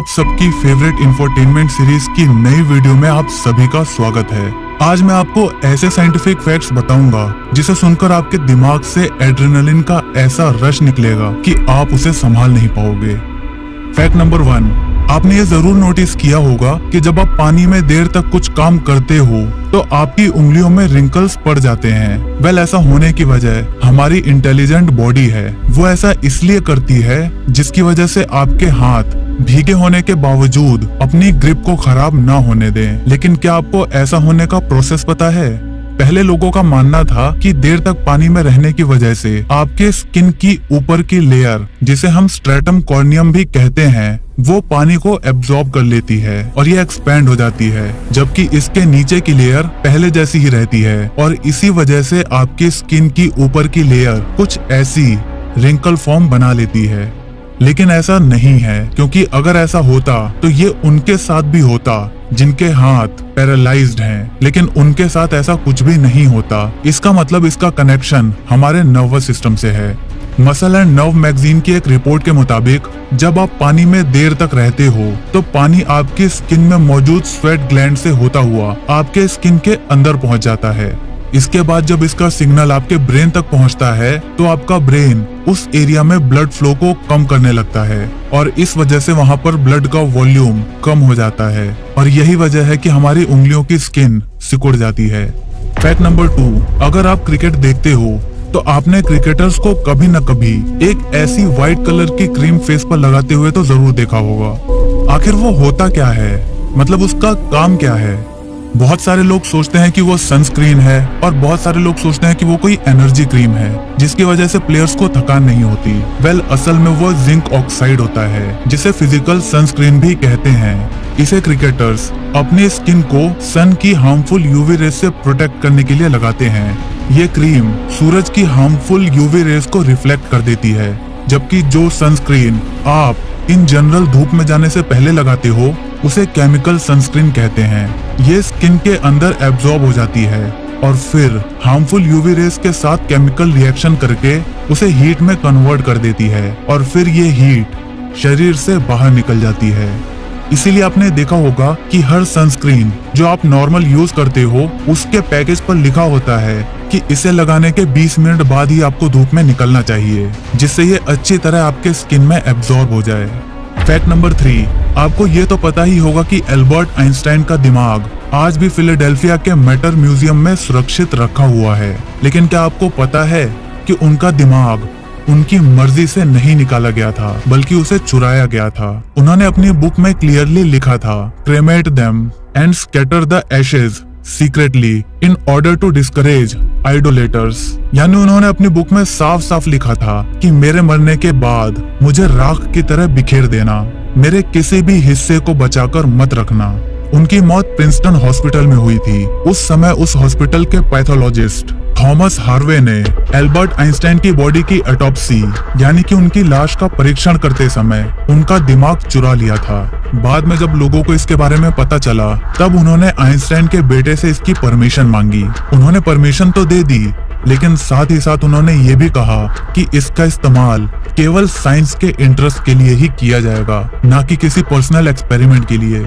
आप सबकी favourite infotainment series की नई वीडियो में आप सभी का स्वागत है। आज मैं आपको ऐसे साइंटिफिक फैक्ट्स बताऊंगा जिसे सुनकर आपके दिमाग से एड्रेनलिन का ऐसा रश निकलेगा कि आप उसे संभाल नहीं पाओगे। फैक्ट नंबर 1, आपने ये जरूर नोटिस किया होगा कि जब आप पानी में देर तक कुछ काम करते हो तो आपकी उंगलियों में रिंकल्स पड़ जाते हैं। वेल, ऐसा होने की वजह हमारी इंटेलिजेंट बॉडी है। वो ऐसा इसलिए करती है जिसकी वजह से आपके हाथ भीगे होने के बावजूद अपनी ग्रिप को खराब ना होने दें। लेकिन क्या आपको ऐसा होने का प्रोसेस पता है? पहले लोगों का मानना था कि देर तक पानी में रहने की वजह से आपके स्किन की ऊपर की लेयर, जिसे हम स्ट्रेटम कॉर्नियम भी कहते हैं, वो पानी को एब्जॉर्ब कर लेती है और ये एक्सपैंड हो जाती है, जबकि इसके नीचे की लेयर पहले जैसी ही रहती है। और इसी वजह से आपकी स्किन की ऊपर की लेयर कुछ ऐसी रिंकल फॉर्म बना लेती है। लेकिन ऐसा नहीं है, क्योंकि अगर ऐसा होता तो ये उनके साथ भी होता जिनके हाथ पैरालाइज्ड हैं, लेकिन उनके साथ ऐसा कुछ भी नहीं होता। इसका मतलब इसका कनेक्शन हमारे नर्वस सिस्टम से है। मसल एंड नर्व मैगजीन की एक रिपोर्ट के मुताबिक जब आप पानी में देर तक रहते हो तो पानी आपकी स्किन में मौजूद स्वेट ग्लैंड से होता हुआ आपके स्किन के अंदर पहुंच जाता है। इसके बाद जब इसका सिग्नल आपके ब्रेन तक पहुंचता है तो आपका ब्रेन उस एरिया में ब्लड फ्लो को कम करने लगता है और इस वजह से वहां पर ब्लड का वॉल्यूम कम हो जाता है और यही वजह है कि हमारी उंगलियों की स्किन सिकुड़ जाती है। फैक्ट नंबर 2, अगर आप क्रिकेट देखते हो तो आपने क्रिकेटर्स को कभी न कभी एक ऐसी व्हाइट कलर की क्रीम फेस पर लगाते हुए तो जरूर देखा होगा। आखिर वो होता क्या है, मतलब उसका काम क्या है? बहुत सारे लोग सोचते हैं कि वो सनस्क्रीन है और बहुत सारे लोग सोचते हैं कि वो कोई एनर्जी क्रीम है जिसकी वजह से प्लेयर्स को थकान नहीं होती। वेल, असल में वो जिंक ऑक्साइड होता है जिसे फिजिकल सनस्क्रीन भी कहते हैं। इसे क्रिकेटर्स अपनी स्किन को सन की हार्मफुल यूवी रेज से प्रोटेक्ट करने के लिए लगाते हैं। ये क्रीम सूरज की हार्मफुल यूवी रेज को रिफ्लेक्ट कर देती है, जबकि जो सनस्क्रीन आप इन जनरल धूप में जाने से पहले लगाते हो उसे केमिकल सनस्क्रीन कहते हैं। ये स्किन के अंदर एब्जॉर्ब हो जाती है और फिर हार्मफुल यूवी रेज के साथ केमिकल रिएक्शन करके उसे हीट में कन्वर्ट कर देती है और फिर ये हीट शरीर से बाहर निकल जाती है। इसीलिए आपने देखा होगा कि हर सनस्क्रीन जो आप नॉर्मल यूज करते हो उसके पैकेज पर लिखा होता है कि इसे लगाने के 20 मिनट बाद ही आपको धूप में निकलना चाहिए, जिससे ये अच्छी तरह आपके स्किन में एब्जॉर्ब हो जाए। फैक्ट नंबर 3, आपको ये तो पता ही होगा कि एल्बर्ट आइंस्टाइन का दिमाग आज भी फिलाडेल्फिया के मैटर म्यूजियम में सुरक्षित रखा हुआ है। लेकिन क्या आपको पता है कि उनका दिमाग उनकी मर्जी से नहीं निकाला गया था, बल्कि उसे चुराया गया था। उन्होंने अपनी बुक में क्लियरली लिखा था, cremate them and scatter the ashes secretly in order to discourage idolaters. यानी उन्होंने अपनी बुक में साफ साफ लिखा था कि मेरे मरने के बाद मुझे राख की तरह बिखेर देना, मेरे किसी भी हिस्से को बचाकर मत रखना। उनकी मौत प्रिंसटन हॉस्पिटल में हुई थी। उस समय उस हॉस्पिटल के पैथोलॉजिस्ट थॉमस हार्वे ने एल्बर्ट आइंस्टाइन की बॉडी की ऑटोप्सी यानी कि उनकी लाश का परीक्षण करते समय उनका दिमाग चुरा लिया था। बाद में जब लोगों को इसके बारे में पता चला तब उन्होंने आइंस्टाइन के बेटे से इसकी परमिशन मांगी। उन्होंने परमिशन तो दे दी, लेकिन साथ ही साथ उन्होंने ये भी कहा कि इसका इस्तेमाल केवल साइंस के इंटरेस्ट के लिए ही किया जाएगा, ना कि किसी पर्सनल एक्सपेरिमेंट के लिए।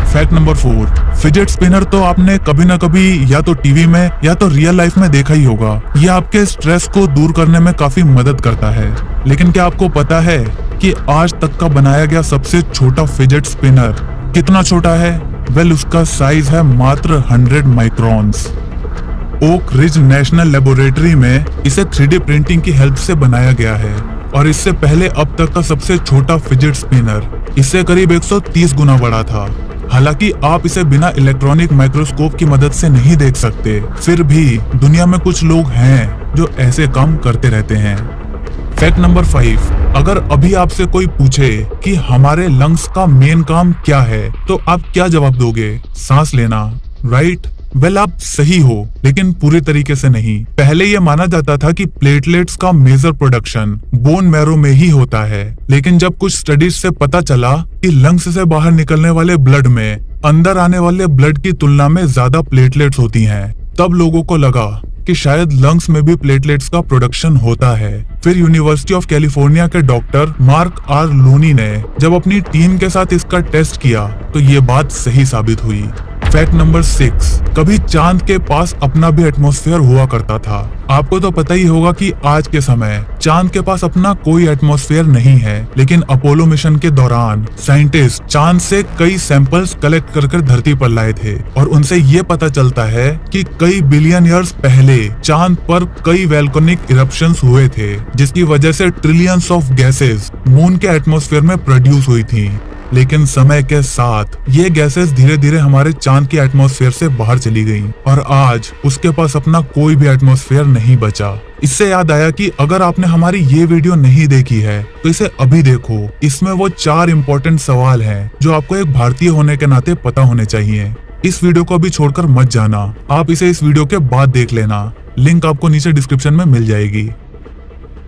फैक्ट नंबर 4, फिजेट स्पिनर तो आपने कभी न कभी या तो टीवी में या तो रियल लाइफ में देखा ही होगा। ये आपके स्ट्रेस को दूर करने में काफी मदद करता है। लेकिन क्या आपको पता है कि आज तक का बनाया गया सबसे छोटा फिजेट स्पिनर कितना छोटा है? वेल, उसका साइज है मात्र 100 microns. Oak Ridge national laboratory में इसे 3D प्रिंटिंग की हेल्प से बनाया गया है और इससे पहले अब तक का सबसे छोटा फिजेट स्पिनर इससे करीब 130 गुना बड़ा था। हालांकि आप इसे बिना इलेक्ट्रॉनिक माइक्रोस्कोप की मदद से नहीं देख सकते, फिर भी दुनिया में कुछ लोग हैं जो ऐसे काम करते रहते हैं। फैक्ट नंबर 5, अगर अभी आपसे कोई पूछे कि हमारे लंग्स का मेन काम क्या है तो आप क्या जवाब दोगे? सांस लेना, राइट? वेल, आप सही हो, लेकिन पूरे तरीके से नहीं। पहले ये माना जाता था कि प्लेटलेट्स का मेजर प्रोडक्शन बोन मैरो में ही होता है, लेकिन जब कुछ स्टडीज से पता चला कि लंग्स से बाहर निकलने वाले ब्लड में अंदर आने वाले ब्लड की तुलना में ज्यादा प्लेटलेट्स होती हैं, तब लोगों को लगा कि शायद लंग्स में भी प्लेटलेट्स का प्रोडक्शन होता है। फिर यूनिवर्सिटी ऑफ कैलिफोर्निया के डॉक्टर मार्क आर लूनी ने जब अपनी टीम के साथ इसका टेस्ट किया तो ये बात सही साबित हुई। फैक्ट नंबर 6, कभी चांद के पास अपना भी एटमॉस्फेयर हुआ करता था। आपको तो पता ही होगा कि आज के समय चांद के पास अपना कोई एटमॉस्फेयर नहीं है, लेकिन अपोलो मिशन के दौरान साइंटिस्ट चांद से कई सैंपल्स कलेक्ट कर धरती पर लाए थे और उनसे ये पता चलता है कि कई बिलियन ईयर्स पहले चांद पर कई वोल्केनिक इरप्शंस हुए थे, जिसकी वजह से ट्रिलियंस ऑफ गैसेस मून के एटमॉस्फेयर में प्रोड्यूस हुई थी। लेकिन समय के साथ ये गैसेस धीरे धीरे हमारे चांद के एटमॉस्फेयर से बाहर चली गईं और आज उसके पास अपना कोई भी एटमॉस्फेयर नहीं बचा। इससे याद आया कि अगर आपने हमारी ये वीडियो नहीं देखी है तो इसे अभी देखो। इसमें वो 4 इम्पोर्टेंट सवाल हैं जो आपको एक भारतीय होने के नाते पता होने चाहिए। इस वीडियो को अभी छोड़कर मत जाना, आप इसे इस वीडियो के बाद देख लेना। लिंक आपको नीचे डिस्क्रिप्शन में मिल जाएगी।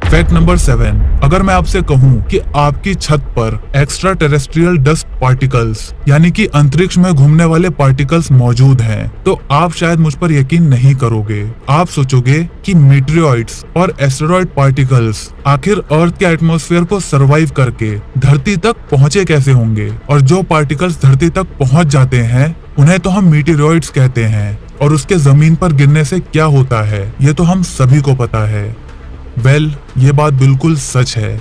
फैक्ट नंबर 7, अगर मैं आपसे कहूं कि आपकी छत पर एक्स्ट्रा टेरेस्ट्रियल डस्ट पार्टिकल्स यानी कि अंतरिक्ष में घूमने वाले पार्टिकल्स मौजूद हैं, तो आप शायद मुझ पर यकीन नहीं करोगे। आप सोचोगे कि मीटेरॉइड्स और एस्टेरॉइड पार्टिकल्स आखिर अर्थ के एटमॉस्फेयर को सरवाइव करके धरती तक पहुंचे कैसे होंगे, और जो पार्टिकल्स धरती तक पहुंच जाते हैं उन्हें तो हम मीटेरॉइड्स कहते हैं, और उसके जमीन पर गिरने से क्या होता है ये तो हम सभी को पता है। ये बात बिल्कुल सच है।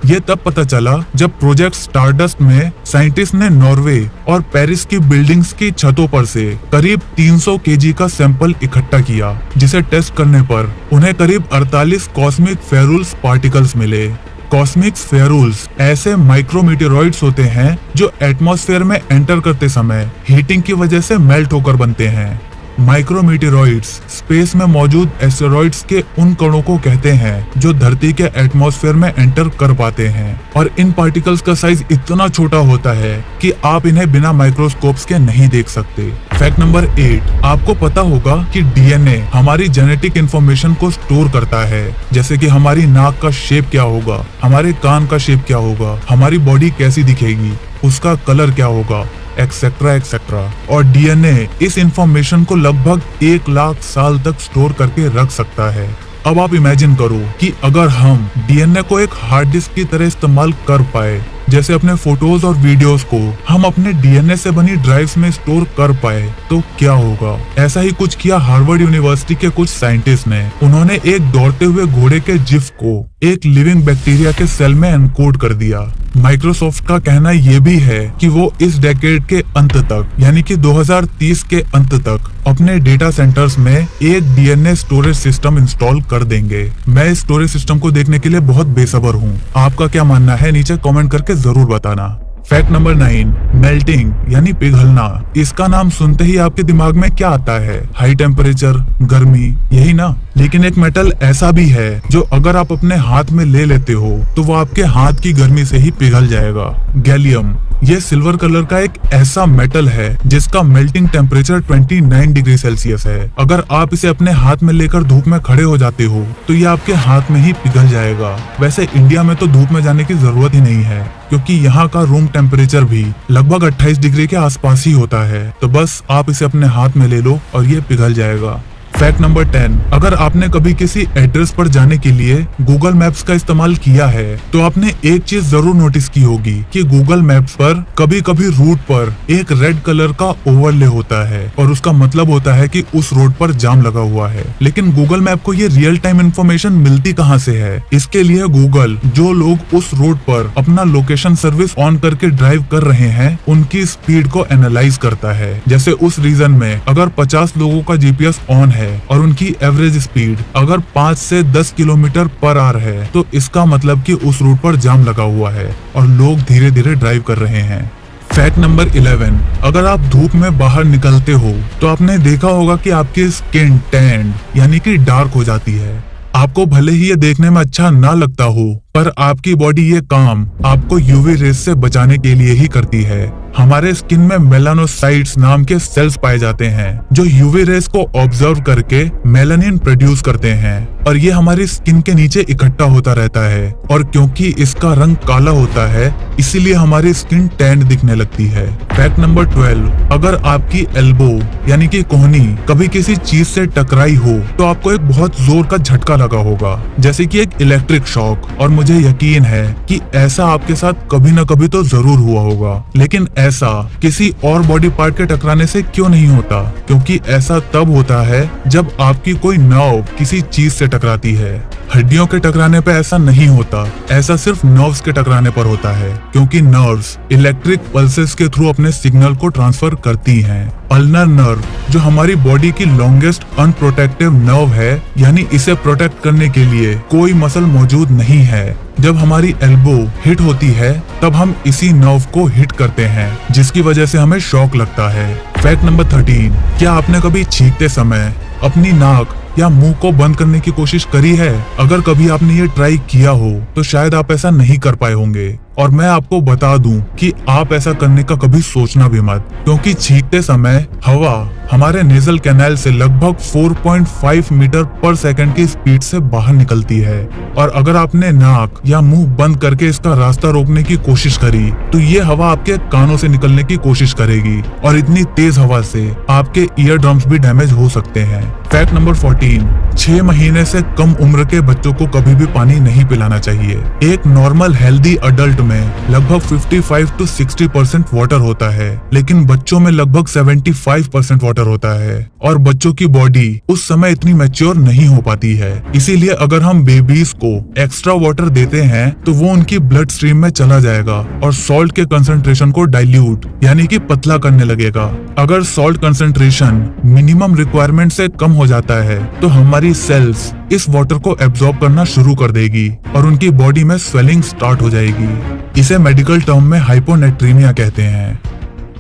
ये तब पता चला जब प्रोजेक्ट स्टारडस्ट में साइंटिस्ट ने नॉर्वे और पेरिस की बिल्डिंग्स की छतों पर से करीब 300 केजी का सैंपल इकट्ठा किया, जिसे टेस्ट करने पर उन्हें करीब 48 कॉस्मिक फेरुल्स पार्टिकल्स मिले। कॉस्मिक फेरुल्स ऐसे माइक्रोमीटेरॉइड्स होते हैं जो एटमॉस्फेयर में एंटर करते समय हीटिंग की वजह से मेल्ट होकर बनते हैं। माइक्रोमीटेरॉइड्स स्पेस में मौजूद एस्टेरॉइड्स के उन कणों को कहते हैं जो धरती के एटमॉस्फेयर में एंटर कर पाते हैं, और इन पार्टिकल्स का साइज इतना छोटा होता है कि आप इन्हें बिना माइक्रोस्कोप्स के नहीं देख सकते। फैक्ट नंबर 8, आपको पता होगा कि डीएनए हमारी जेनेटिक इंफॉर्मेशन को स्टोर करता है, जैसे कि हमारी नाक का शेप क्या होगा, हमारे कान का शेप क्या होगा, हमारी बॉडी कैसी दिखेगी, उसका कलर क्या होगा, एक्सेट्रा एक्सेट्रा। और डीएनए इस इंफॉर्मेशन को लगभग 1 लाख साल तक स्टोर करके रख सकता है। अब आप इमेजिन करो कि अगर हम डीएनए को एक हार्ड डिस्क की तरह इस्तेमाल कर पाए, जैसे अपने फोटोज और वीडियोस को हम अपने डीएनए से बनी ड्राइव्स में स्टोर कर पाए तो क्या होगा। ऐसा ही कुछ किया हार्वर्ड यूनिवर्सिटी के कुछ साइंटिस्ट ने। उन्होंने एक दौड़ते हुए घोड़े के जिफ को एक लिविंग बैक्टीरिया के सेल में एनकोड कर दिया। माइक्रोसॉफ्ट का कहना ये भी है कि वो इस डेकेड के अंत तक यानी कि 2030 के अंत तक अपने डेटा सेंटर्स में एक डीएनए स्टोरेज सिस्टम इंस्टॉल कर देंगे। मैं इस स्टोरेज सिस्टम को देखने के लिए बहुत बेसब्र हूँ। आपका क्या मानना है नीचे कमेंट करके जरूर बताना। फैक्ट नंबर 9, मेल्टिंग यानी पिघलना। इसका नाम सुनते ही आपके दिमाग में क्या आता है? हाई टेम्परेचर, गर्मी, यही ना। लेकिन एक मेटल ऐसा भी है जो अगर आप अपने हाथ में ले लेते हो तो वो आपके हाथ की गर्मी से ही पिघल जाएगा। गैलियम ये सिल्वर कलर का एक ऐसा मेटल है जिसका मेल्टिंग टेम्परेचर 29 डिग्री सेल्सियस है। अगर आप इसे अपने हाथ में लेकर धूप में खड़े हो जाते हो तो ये आपके हाथ में ही पिघल जाएगा। वैसे इंडिया में तो धूप में जाने की जरूरत ही नहीं है, क्योंकि यहाँ का रूम टेम्परेचर भी लगभग 28 डिग्री के आसपास ही होता है। तो बस आप इसे अपने हाथ में ले लो और ये पिघल जाएगा। फैक्ट नंबर 10, अगर आपने कभी किसी एड्रेस पर जाने के लिए गूगल मैप्स का इस्तेमाल किया है तो आपने एक चीज जरूर नोटिस की होगी कि गूगल मैप्स पर कभी कभी रूट पर एक रेड कलर का ओवरले होता है और उसका मतलब होता है कि उस रोड पर जाम लगा हुआ है। लेकिन गूगल मैप को ये रियल टाइम इन्फॉर्मेशन मिलती कहाँ से है? इसके लिए गूगल जो लोग उस रोड पर अपना लोकेशन सर्विस ऑन करके ड्राइव कर रहे हैं उनकी स्पीड को एनालाइज करता है। जैसे उस रीजन में अगर 50 लोगों का जीपीएस ऑन है और उनकी एवरेज स्पीड अगर 5 से 10 किलोमीटर पर आवर है तो इसका मतलब कि उस रूट पर जाम लगा हुआ है और लोग धीरे धीरे ड्राइव कर रहे हैं। फैक्ट नंबर 11, अगर आप धूप में बाहर निकलते हो तो आपने देखा होगा कि आपकी स्किन टैंड यानी कि डार्क हो जाती है। आपको भले ही ये देखने में अच्छा ना लगता हो पर आपकी बॉडी ये काम आपको यूवी रेस से बचाने के लिए ही करती है। हमारे स्किन में मेलानोसाइट्स नाम के सेल्स पाए जाते हैं जो यूवी रेस को ऑब्जर्व करके मेलानिन प्रोड्यूस करते हैं और ये हमारी स्किन के नीचे इकट्ठा होता रहता है और क्योंकि इसका रंग काला होता है इसीलिए हमारी स्किन टैंड दिखने लगती है। फैक्ट नंबर 12, अगर आपकी एल्बो यानी कि कोहनी कभी किसी चीज से टकराई हो तो आपको एक बहुत जोर का झटका लगा होगा, जैसे कि एक इलेक्ट्रिक शॉक। और मुझे यकीन है कि ऐसा आपके साथ कभी न कभी तो जरूर हुआ होगा, लेकिन ऐसा किसी और बॉडी पार्ट के टकराने से क्यों नहीं होता? क्योंकि ऐसा तब होता है जब आपकी कोई नर्व किसी चीज से टकराती है। हड्डियों के टकराने पे ऐसा नहीं होता, ऐसा सिर्फ नर्व्स के टकराने पर होता है, क्योंकि नर्व्स इलेक्ट्रिक पल्सेस के थ्रू अपने सिग्नल को ट्रांसफर करती हैं। अल्नर नर्व जो हमारी बॉडी की लॉन्गेस्ट अनप्रोटेक्टिव नर्व है, यानी इसे प्रोटेक्ट करने के लिए कोई मसल मौजूद नहीं है। जब हमारी एल्बो हिट होती है तब हम इसी नर्व को हिट करते हैं, जिसकी वजह से हमें शॉक लगता है। फैक्ट नंबर 13, क्या आपने कभी छींकते समय अपनी नाक या मुंह को बंद करने की कोशिश करी है? अगर कभी आपने ये ट्राई किया हो तो शायद आप ऐसा नहीं कर पाए होंगे, और मैं आपको बता दूं कि आप ऐसा करने का कभी सोचना भी मत, क्योंकि छींकते समय हवा हमारे नेजल कैनाल से लगभग 4.5 मीटर पर सेकंड की स्पीड से बाहर निकलती है, और अगर आपने नाक या मुंह बंद करके इसका रास्ता रोकने की कोशिश करी तो ये हवा आपके कानों से निकलने की कोशिश करेगी, और इतनी तेज हवा से आपके ईयर ड्रम्स भी डैमेज हो सकते हैं। फैक्ट नंबर 14, 6 महीने से कम उम्र के बच्चों को कभी भी पानी नहीं पिलाना चाहिए। एक नॉर्मल हेल्दी अडल्ट में लगभग 55 to 60% वाटर होता है, लेकिन बच्चों में लगभग 75% वाटर होता है, और बच्चों की बॉडी उस समय इतनी मैच्योर नहीं हो पाती है। इसीलिए अगर हम बेबीज को एक्स्ट्रा वाटर देते हैं तो वो उनकी ब्लड स्ट्रीम में चला जाएगा और सॉल्ट के कंसंट्रेशन को डाइल्यूट यानी कि पतला करने लगेगा। अगर सॉल्ट कंसंट्रेशन मिनिमम रिक्वायरमेंट से कम हो जाता है तो हमारी सेल्स इस वाटर को एब्जॉर्ब करना शुरू कर देगी और उनकी बॉडी में स्वेलिंग स्टार्ट हो जाएगी। इसे मेडिकल टर्म में हाइपोनेट्रीमिया कहते हैं।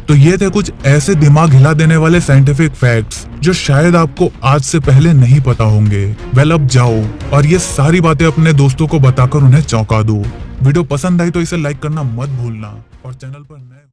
तो ये थे कुछ ऐसे दिमाग हिला देने वाले साइंटिफिक फैक्ट्स जो शायद आपको आज से पहले नहीं पता होंगे। वेल, अब जाओ और ये सारी बातें अपने दोस्तों को बताकर उन्हें चौंका दो। वीडियो पसंद आई तो इसे लाइक करना मत भूलना और चैनल पर नए